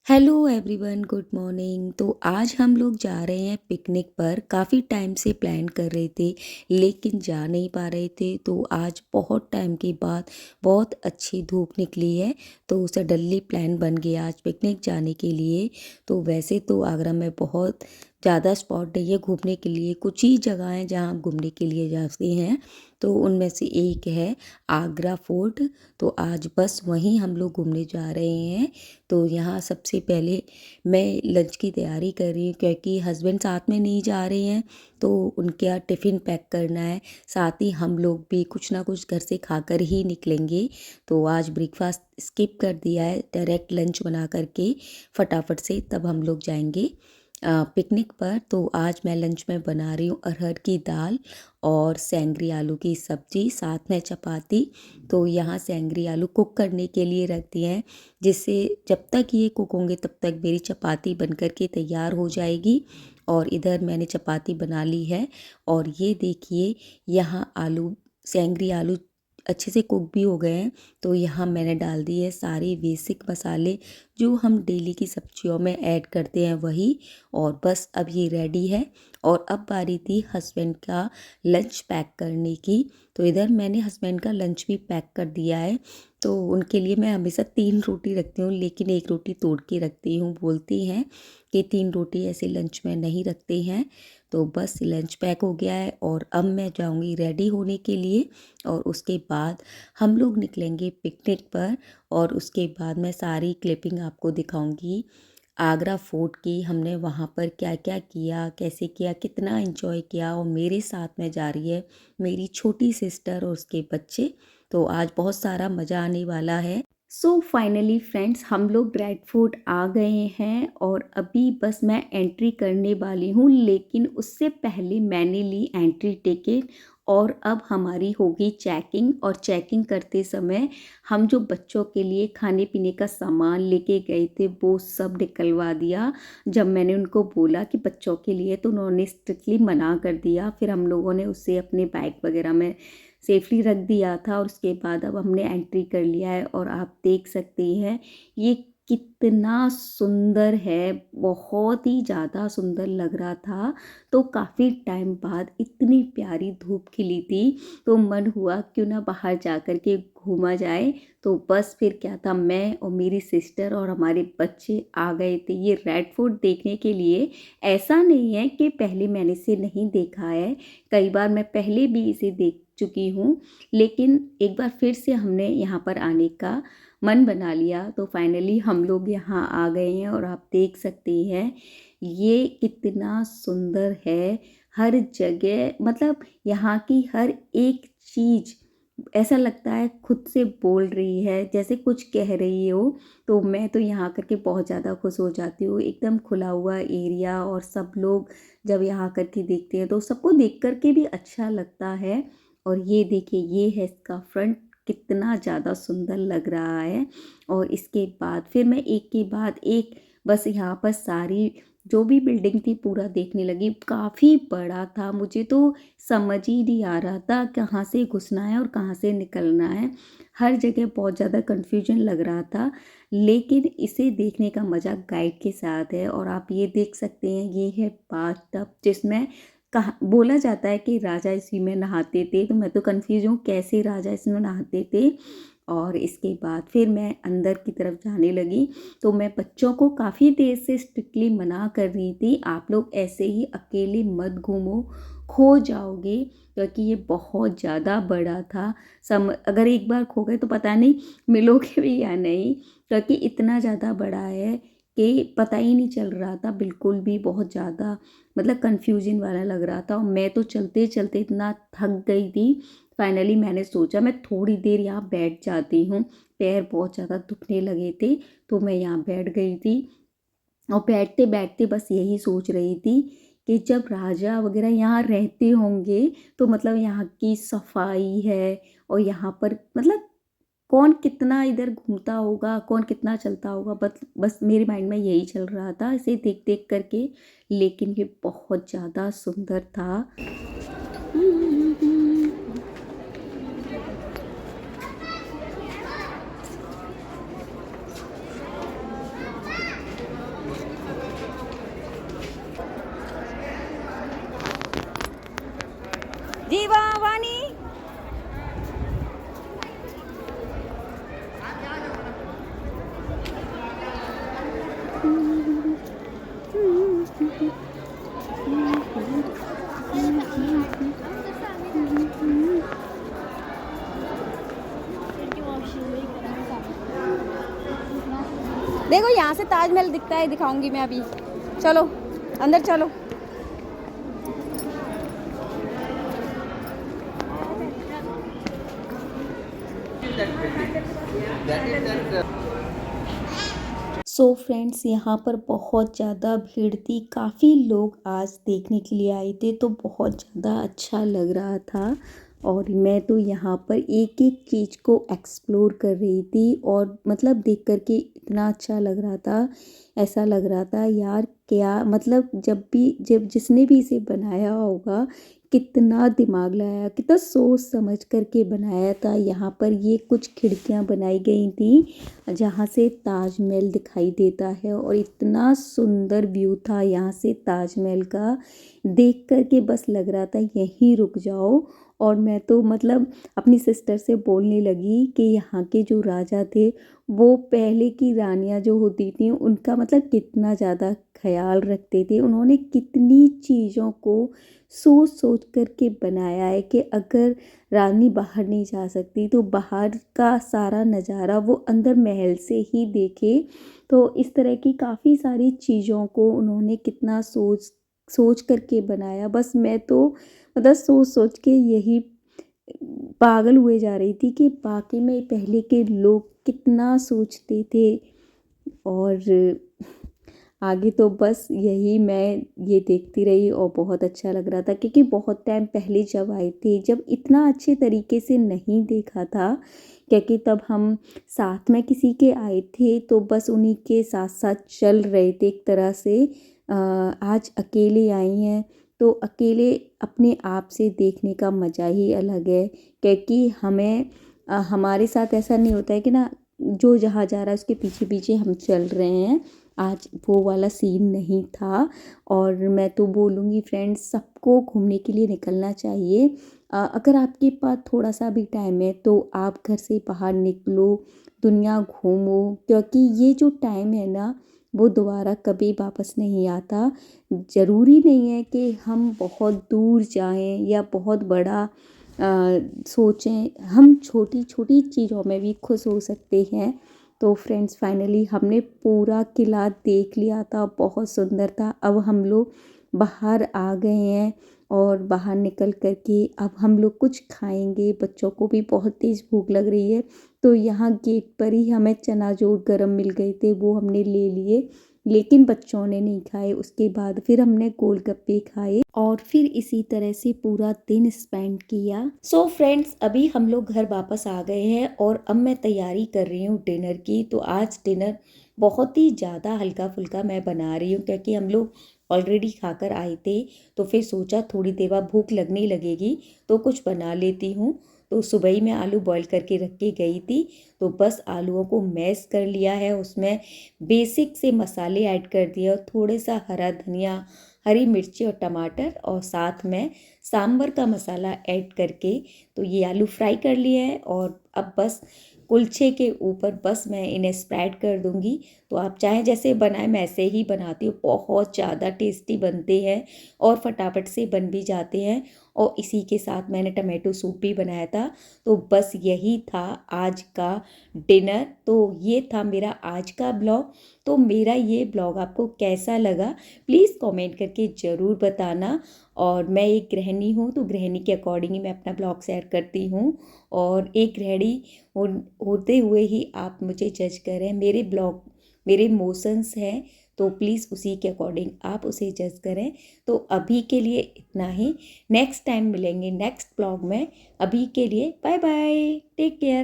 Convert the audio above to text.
Hello everyone, good morning. तो आज हम लोग जा रहे हैं पिकनिक पर। काफ़ी टाइम से प्लान कर रहे थे लेकिन जा नहीं पा रहे थे। तो आज बहुत टाइम के बाद बहुत अच्छी धूप निकली है तो सडनली प्लान बन गया आज पिकनिक जाने के लिए। तो वैसे तो आगरा में बहुत ज़्यादा स्पॉट नहीं है घूमने के लिए, कुछ ही जगह हैं जहाँ आप घूमने के लिए जाते हैं। तो उनमें से एक है आगरा फोर्ट। तो आज बस वहीं हम लोग घूमने जा रहे हैं। तो यहाँ सबसे पहले मैं लंच की तैयारी कर रही हूँ क्योंकि हस्बैंड साथ में नहीं जा रहे हैं। तो उनके यहाँ टिफ़िन पैक करना है, साथ ही हम लोग भी कुछ ना कुछ घर से खाकर ही निकलेंगे। तो आज ब्रेकफास्ट स्किप कर दिया है, डायरेक्ट लंच बना करके फटाफट से तब हम लोग जाएंगे पिकनिक पर। तो आज मैं लंच में बना रही हूँ अरहर की दाल और सेंगरी आलू की सब्ज़ी, साथ में चपाती। तो यहाँ सेंगरी आलू कुक करने के लिए रख दिए हैं, जिससे जब तक ये कुक होंगे तब तक मेरी चपाती बन कर के तैयार हो जाएगी। और इधर मैंने चपाती बना ली है। और ये देखिए यहाँ आलू, सेंगरी आलू अच्छे से कुक भी हो गए हैं। तो यहाँ मैंने डाल दिए है सारे बेसिक मसाले जो हम डेली की सब्जियों में ऐड करते हैं वही। और बस अब ये रेडी है। और अब बारी थी हस्बैंड का लंच पैक करने की। तो इधर मैंने हस्बैंड का लंच भी पैक कर दिया है। तो उनके लिए मैं हमेशा 3 रोटी रखती हूँ लेकिन एक रोटी तोड़ के रखती हूँ। बोलती हैं कि 3 रोटी ऐसे लंच में नहीं रखते हैं। तो बस लंच पैक हो गया है और अब मैं जाऊँगी रेडी होने के लिए। और उसके बाद हम लोग निकलेंगे पिकनिक पर। और उसके बाद मैं सारी क्लिपिंग आपको दिखाऊंगी आगरा फोर्ट की। हमने वहाँ पर क्या क्या किया, कैसे किया, कितना एंजॉय किया। और मेरे साथ में जा रही है मेरी छोटी सिस्टर और उसके बच्चे। तो आज बहुत सारा मज़ा आने वाला है। सो फाइनली फ्रेंड्स, हम लोग रेड फोर्ट आ गए हैं और अभी बस मैं एंट्री करने वाली हूँ, लेकिन उससे पहले मैंने ली एंट्री टिकट। और अब हमारी होगी चेकिंग। और चेकिंग करते समय हम जो बच्चों के लिए खाने पीने का सामान लेके गए थे वो सब निकलवा दिया। जब मैंने उनको बोला कि बच्चों के लिए तो उन्होंने स्ट्रिक्टली मना कर दिया। फिर हम लोगों ने उसे अपने बैग वगैरह में सेफली रख दिया था। और उसके बाद अब हमने एंट्री कर लिया है और आप देख सकते हैं ये कितना सुंदर है, बहुत ही ज़्यादा सुंदर लग रहा था। तो काफ़ी टाइम बाद इतनी प्यारी धूप खिली थी तो मन हुआ क्यों ना बाहर जा कर के घूमा जाए। तो बस फिर क्या था, मैं और मेरी सिस्टर और हमारे बच्चे आ गए थे ये रेड फोर्ट देखने के लिए। ऐसा नहीं है कि पहले मैंने इसे नहीं देखा है, कई बार मैं पहले भी इसे देख चुकी हूँ, लेकिन एक बार फिर से हमने यहाँ पर आने का मन बना लिया। तो फाइनली हम लोग यहाँ आ गए हैं और आप देख सकते हैं ये कितना सुंदर है। हर जगह मतलब यहाँ की हर एक चीज़ ऐसा लगता है खुद से बोल रही है, जैसे कुछ कह रही हो। तो मैं तो यहाँ करके बहुत ज़्यादा खुश हो जाती हूँ। एकदम खुला हुआ एरिया और सब लोग जब यहाँ करके देखते हैं तो सबको देख कर के भी अच्छा लगता है। और ये देखिए ये है इसका फ्रंट, कितना ज़्यादा सुंदर लग रहा है। और इसके बाद फिर मैं एक के बाद एक बस यहाँ पर सारी जो भी बिल्डिंग थी पूरा देखने लगी। काफ़ी बड़ा था, मुझे तो समझ ही नहीं आ रहा था कहाँ से घुसना है और कहाँ से निकलना है। हर जगह बहुत ज़्यादा कन्फ्यूजन लग रहा था, लेकिन इसे देखने का मज़ा गाइड के साथ है। और आप ये देख सकते हैं ये है बाथ टब, जिसमें कहा बोला जाता है कि राजा इसी में नहाते थे। तो मैं तो कंफ्यूज हूँ कैसे राजा इसमें नहाते थे। और इसके बाद फिर मैं अंदर की तरफ जाने लगी। तो मैं बच्चों को काफ़ी देर से स्ट्रिक्टली मना कर रही थी, आप लोग ऐसे ही अकेले मत घूमो, खो जाओगे। क्योंकि ये बहुत ज़्यादा बड़ा था, अगर एक बार खो गए तो पता नहीं मिलोगे भी या नहीं। क्योंकि इतना ज़्यादा बड़ा है कि पता ही नहीं चल रहा था बिल्कुल भी। बहुत ज़्यादा मतलब कन्फ्यूजन वाला लग रहा था और मैं तो चलते चलते इतना थक गई थी। फाइनली मैंने सोचा मैं थोड़ी देर यहाँ बैठ जाती हूँ, पैर बहुत ज़्यादा दुखने लगे थे। तो मैं यहाँ बैठ गई थी और बैठते बैठते बस यही सोच रही थी कि जब राजा वगैरह यहाँ रहते होंगे तो मतलब यहाँ की सफाई है और यहाँ पर मतलब कौन कितना इधर घूमता होगा, कौन कितना चलता होगा। बस मेरे माइंड में यही चल रहा था इसे देख देख करके। लेकिन ये बहुत ज़्यादा सुंदर था। पानी। देखो यहाँ से ताजमहल दिखता है, दिखाऊंगी मैं अभी। चलो अंदर चलो। सो फ्रेंड्स, यहाँ पर बहुत ज़्यादा भीड़ थी, काफ़ी लोग आज देखने के लिए आए थे, तो बहुत ज़्यादा अच्छा लग रहा था। और मैं तो यहाँ पर एक एक चीज़ को एक्सप्लोर कर रही थी, और मतलब देख कर के इतना अच्छा लग रहा था। ऐसा लग रहा था यार, क्या मतलब जब जिसने भी इसे बनाया होगा, कितना दिमाग लगाया, कितना सोच समझ कर के बनाया था। यहाँ पर ये कुछ खिड़कियाँ बनाई गई थी जहाँ से ताजमहल दिखाई देता है, और इतना सुंदर व्यू था यहाँ से ताजमहल का, देख कर के बस लग रहा था यहीं रुक जाओ। और मैं तो मतलब अपनी सिस्टर से बोलने लगी कि यहाँ के जो राजा थे, वो पहले की रानियाँ जो होती थी उनका मतलब कितना ज़्यादा ख्याल रखते थे, उन्होंने कितनी चीज़ों को सोच सोच कर के बनाया है कि अगर रानी बाहर नहीं जा सकती तो बाहर का सारा नज़ारा वो अंदर महल से ही देखे। तो इस तरह की काफ़ी सारी चीज़ों को उन्होंने कितना सोच सोच करके बनाया। बस मैं तो मतलब सोच सोच के यही पागल हुए जा रही थी कि वाकई में पहले के लोग कितना सोचते थे। और आगे तो बस यही मैं ये देखती रही, और बहुत अच्छा लग रहा था क्योंकि बहुत टाइम पहले जब आए थे, जब इतना अच्छे तरीके से नहीं देखा था, क्योंकि तब हम साथ में किसी के आए थे तो बस उन्हीं के साथ साथ चल रहे थे एक तरह से। आज अकेले आई हैं तो अकेले अपने आप से देखने का मज़ा ही अलग है, क्योंकि हमें हमारे साथ ऐसा नहीं होता है कि ना जो जहाँ जा रहा है उसके पीछे पीछे हम चल रहे हैं। आज वो वाला सीन नहीं था। और मैं तो बोलूँगी फ्रेंड्स, सबको घूमने के लिए निकलना चाहिए। अगर आपके पास थोड़ा सा भी टाइम है तो आप घर से बाहर निकलो, दुनिया घूमो, क्योंकि ये जो टाइम है ना वो दोबारा कभी वापस नहीं आता। ज़रूरी नहीं है कि हम बहुत दूर जाएं या बहुत बड़ा सोचें, हम छोटी छोटी चीज़ों में भी खुश हो सकते हैं। तो फ्रेंड्स, फाइनली हमने पूरा किला देख लिया था, बहुत सुंदर था। अब हम लोग बाहर आ गए हैं, और बाहर निकल कर के अब हम लोग कुछ खाएंगे। बच्चों को भी बहुत तेज़ भूख लग रही है, तो यहाँ गेट पर ही हमें चनाजोर गरम मिल गए थे, वो हमने ले लिए, लेकिन बच्चों ने नहीं खाए। उसके बाद फिर हमने गोलगप्पे खाए, और फिर इसी तरह से पूरा दिन स्पेंड किया। सो फ्रेंड्स, अभी हम लोग घर वापस आ गए हैं, और अब मैं तैयारी कर रही हूँ डिनर की। तो आज डिनर बहुत ही ज़्यादा हल्का फुल्का मैं बना रही हूँ, क्योंकि हम लोग ऑलरेडी खाकर आए थे, तो फिर सोचा थोड़ी देर बाद भूख लगने लगेगी तो कुछ बना लेती हूँ। तो सुबह ही मैं आलू बॉईल करके रख के गई थी, तो बस आलूओं को मैश कर लिया है, उसमें बेसिक से मसाले ऐड कर दिए, और थोड़े सा हरा धनिया, हरी मिर्ची और टमाटर, और साथ में सांभर का मसाला ऐड करके तो ये आलू फ्राई कर लिए हैं। और अब बस कुलचे के ऊपर बस मैं इन्हें स्प्रेड कर दूंगी। तो आप चाहें जैसे बनाएं, मैं ऐसे ही बनाती हूँ, बहुत ज़्यादा टेस्टी बनते हैं और फटाफट से बन भी जाते हैं। और इसी के साथ मैंने टमाटो सूप भी बनाया था। तो बस यही था आज का डिनर। तो ये था मेरा आज का ब्लॉग। तो मेरा ये ब्लॉग आपको कैसा लगा, प्लीज़ कमेंट करके ज़रूर बताना। और मैं एक गृहिणी हूँ, तो गृहिणी के अकॉर्डिंग ही मैं अपना ब्लॉग शेयर करती हूँ, और एक गृहिणी होते हुए ही आप मुझे जज करें। मेरे ब्लॉग मेरे इमोशंस हैं, तो प्लीज़ उसी के अकॉर्डिंग आप उसे जज करें। तो अभी के लिए इतना ही, नेक्स्ट टाइम मिलेंगे नेक्स्ट ब्लॉग में। अभी के लिए बाय बाय, टेक केयर।